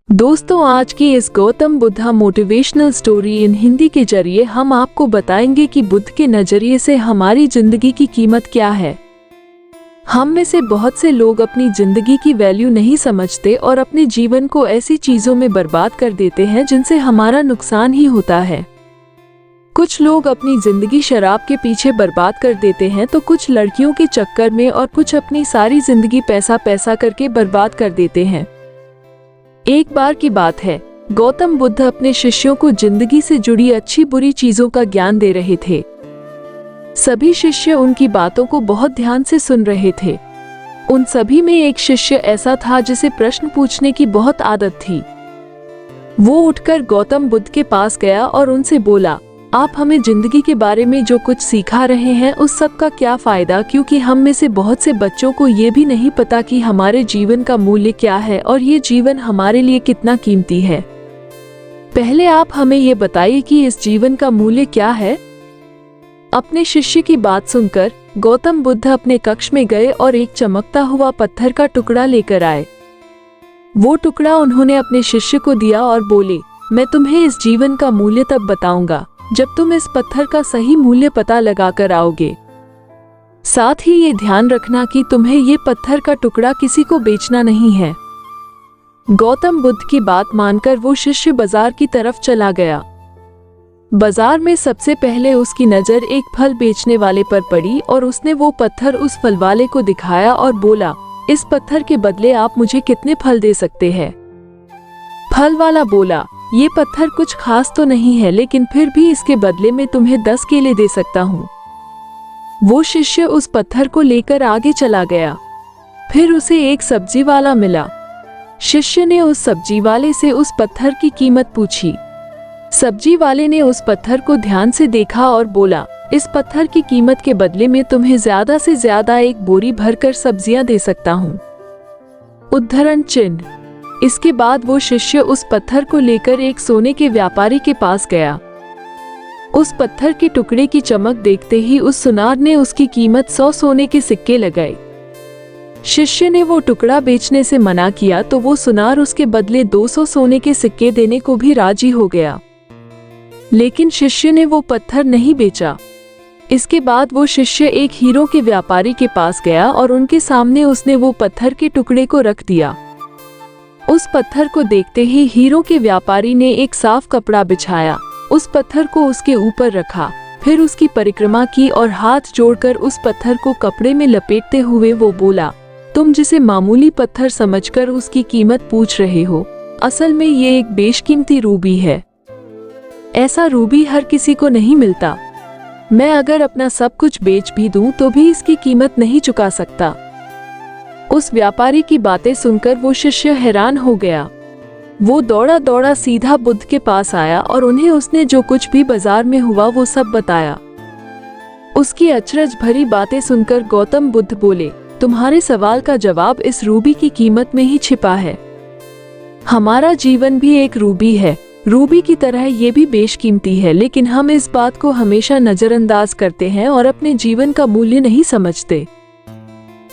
दोस्तों, आज की इस Gautam Buddha motivational story in Hindi के जरिए हम आपको बताएंगे कि बुद्ध के नजरिए से हमारी जिंदगी की कीमत क्या है। हम में से बहुत से लोग अपनी जिंदगी की वैल्यू नहीं समझते और अपने जीवन को ऐसी चीजों में बर्बाद कर देते हैं जिनसे हमारा नुकसान ही होता है। कुछ लोग अपनी जिंदगी शराब के पीछे बर्बाद कर देते हैं तो कुछ लड़कियों के चक्कर में और कुछ अपनी सारी जिंदगी पैसा करके बर्बाद कर देते हैं। एक बार की बात है, गौतम बुद्ध अपने शिष्यों को जिंदगी से जुड़ी अच्छी बुरी चीजों का ज्ञान दे रहे थे। सभी शिष्य उनकी बातों को बहुत ध्यान से सुन रहे थे। उन सभी में एक शिष्य ऐसा था जिसे प्रश्न पूछने की बहुत आदत थी। वो उठकर गौतम बुद्ध के पास गया और उनसे बोला, आप हमें जिंदगी के बारे में जो कुछ सिखा रहे हैं उस सब का क्या फायदा, क्योंकि हम में से बहुत से बच्चों को ये भी नहीं पता कि हमारे जीवन का मूल्य क्या है और ये जीवन हमारे लिए कितना कीमती है। पहले आप हमें ये बताइए कि इस जीवन का मूल्य क्या है। अपने शिष्य की बात सुनकर गौतम बुद्ध अपने कक्ष में गए और एक चमकता हुआ पत्थर का टुकड़ा लेकर आए। वो टुकड़ा उन्होंने अपने शिष्य को दिया और बोले, मैं तुम्हें इस जीवन का मूल्य तब बताऊंगा जब तुम इस पत्थर का सही मूल्य पता लगा कर आओगे। साथ ही ये ध्यान रखना कि तुम्हें ये पत्थर का टुकड़ा किसी को बेचना नहीं है। गौतम बुद्ध की बात मानकर वो शिष्य बाजार की तरफ चला गया। बाजार में सबसे पहले उसकी नजर एक फल बेचने वाले पर पड़ी और उसने वो पत्थर उस फल वाले को दिखाया और बोला, इस पत्थर के बदले आप मुझे कितने फल दे सकते हैं। फल वाला बोला, ये पत्थर कुछ खास तो नहीं है, लेकिन फिर भी इसके बदले में तुम्हें 10 केले दे सकता हूँ। वो शिष्य उस पत्थर को लेकर आगे चला गया। फिर उसे एक सब्जी वाला मिला। शिष्य ने उस सब्जी वाले से उस पत्थर की कीमत पूछी। सब्जी वाले ने उस पत्थर को ध्यान से देखा और बोला, इस पत्थर की कीमत के बदले में तुम्हें ज्यादा से ज्यादा एक बोरी भरकर सब्जियां दे सकता हूँ। उद्धरण चिन्ह। इसके बाद वो शिष्य उस पत्थर को लेकर एक सोने के व्यापारी के पास गया। उस पत्थर के टुकड़े की चमक देखते ही उस सुनार ने उसकी कीमत 100 सोने के सिक्के लगाए। शिष्य ने वो टुकड़ा बेचने से मना किया तो वो सुनार उसके बदले 200 सोने के सिक्के देने को भी राजी हो गया, लेकिन शिष्य ने वो पत्थर नहीं बेचा। इसके बाद वो शिष्य एक हीरों के व्यापारी के पास गया और उनके सामने उसने वो पत्थर के टुकड़े को रख दिया। उस पत्थर को देखते ही हीरो के व्यापारी ने एक साफ कपड़ा बिछाया, उस पत्थर को उसके ऊपर रखा, फिर उसकी परिक्रमा की और हाथ जोड़कर उस पत्थर को कपड़े में लपेटते हुए वो बोला, तुम जिसे मामूली पत्थर समझकर उसकी कीमत पूछ रहे हो, असल में ये एक बेशकीमती रूबी है। ऐसा रूबी हर किसी को नहीं मिलता। मैं अगर अपना सब कुछ बेच भी दूं तो भी इसकी कीमत नहीं चुका सकता। उस व्यापारी की बातें सुनकर वो शिष्य हैरान हो गया। वो दौड़ा दौड़ा सीधा बुद्ध के पास आया और उन्हें उसने जो कुछ भी बाजार में हुआ वो सब बताया। उसकी अचरज भरी बातें सुनकर गौतम बुद्ध बोले, तुम्हारे सवाल का जवाब इस रूबी की कीमत में ही छिपा है। हमारा जीवन भी एक रूबी है, रूबी की तरह ये भी बेशकीमती है, लेकिन हम इस बात को हमेशा नजरअंदाज करते हैं और अपने जीवन का मूल्य नहीं समझते।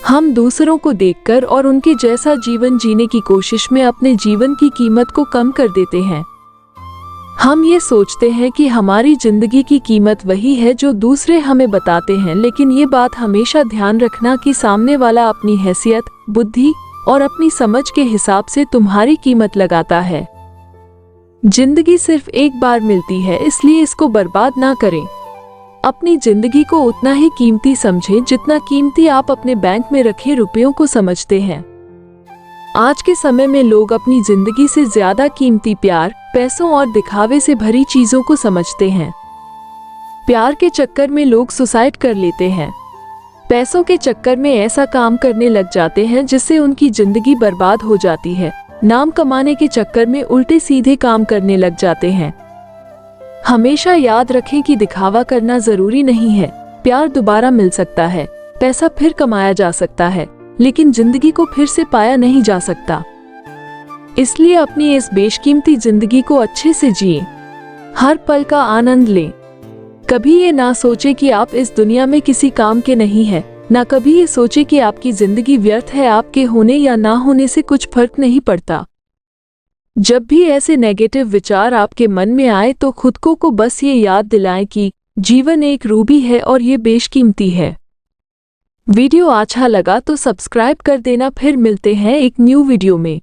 हम दूसरों को देखकर और उनके जैसा जीवन जीने की कोशिश में अपने जीवन की कीमत को कम कर देते हैं। हम ये सोचते हैं कि हमारी जिंदगी की कीमत वही है जो दूसरे हमें बताते हैं, लेकिन ये बात हमेशा ध्यान रखना कि सामने वाला अपनी हैसियत, बुद्धि और अपनी समझ के हिसाब से तुम्हारी कीमत लगाता है। जिंदगी सिर्फ एक बार मिलती है, इसलिए इसको बर्बाद ना करें। अपनी जिंदगी को उतना ही कीमती समझें जितना कीमती आप अपने बैंक में रखे रुपयों को समझते हैं। आज के समय में लोग अपनी जिंदगी से ज्यादा कीमती प्यार, पैसों और दिखावे से भरी चीजों को समझते हैं। प्यार के चक्कर में लोग सुसाइड कर लेते हैं। पैसों के चक्कर में ऐसा काम करने लग जाते हैं जिससे उनकी जिंदगी बर्बाद हो जाती है। नाम कमाने के चक्कर में उल्टे सीधे काम करने लग जाते हैं। हमेशा याद रखें कि दिखावा करना जरूरी नहीं है। प्यार दोबारा मिल सकता है, पैसा फिर कमाया जा सकता है, लेकिन जिंदगी को फिर से पाया नहीं जा सकता। इसलिए अपनी इस बेशकीमती जिंदगी को अच्छे से जिएं, हर पल का आनंद लें। कभी ये ना सोचे कि आप इस दुनिया में किसी काम के नहीं हैं, ना कभी ये सोचे कि आपकी जिंदगी व्यर्थ है। आपके होने या ना होने से कुछ फर्क नहीं पड़ता। जब भी ऐसे नेगेटिव विचार आपके मन में आए तो खुद को बस ये याद दिलाएं कि जीवन एक रूबी है और ये बेशकीमती है। वीडियो अच्छा लगा तो सब्सक्राइब कर देना। फिर मिलते हैं एक न्यू वीडियो में।